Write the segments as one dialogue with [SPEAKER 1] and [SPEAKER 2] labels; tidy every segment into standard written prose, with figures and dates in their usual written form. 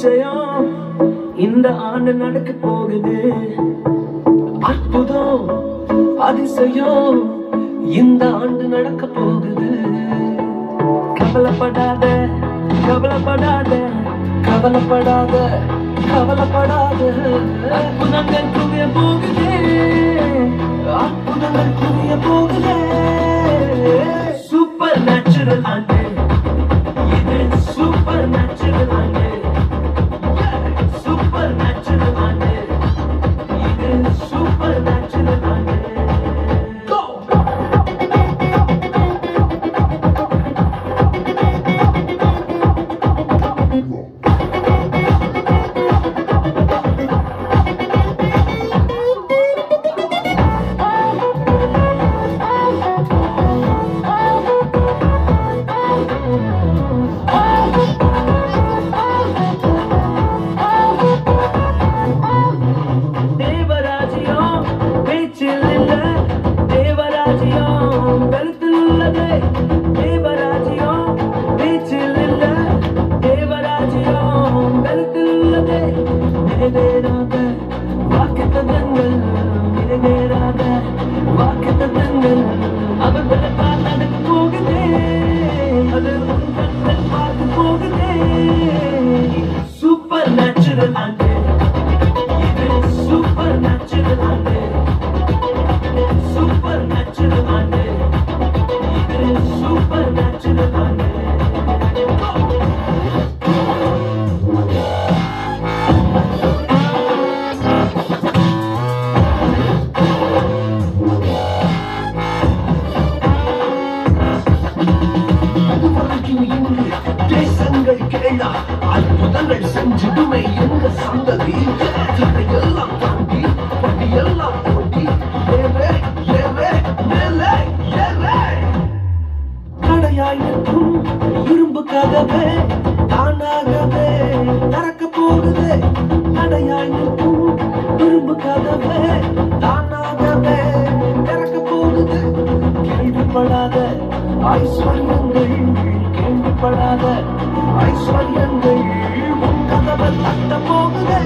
[SPEAKER 1] அதிசயம் இந்த ஆண்டு நடக்க போகுது. அற்புதம் அதிசயம் இந்த ஆண்டு நடக்க போகுது. கவலைப்படாத கவலைப்படாத கவலைப்படாத கவலைப்படாத. அற்புதங்கள் குவிய போகுது, அற்புதங்கள் குவிய போகுது. சூப்பர் நேச்சுரல் ஆண்டு இது, சூப்பர் நேச்சுரல் ஆண்டு, சூப்பர் நேச்சுரல் ஆண்டு இது, சூப்பர் நேச்சுரல் ஆண்டு. Super natural ante, super natural ante, super natural ante, super natural ante. தேசங்கள் கேளா அற்புதங்கள் செஞ்சிடுமே எங்க சந்ததி. எல்லாம் தாண்டி எல்லாம் ஓடி ஏவே ஏவே மேலே ஏவே. கடையாய் நிற்கும் இரும்பு கதவே தானாகவே திறக்க போகுது. கடையாய் நிற்கும் இரும்பு கதவே தானாகவே திறக்க போகுது. கேள்விப்படாத ஐஸ்வர்யங்கள், கேள்விப்படாத ஐஸ்வர்யங்கள் உன் கதவை தட்ட போகுதே.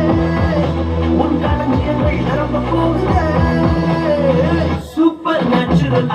[SPEAKER 1] உன் களஞ்சியங்கள் நிரம்ப போகுதே. Super natural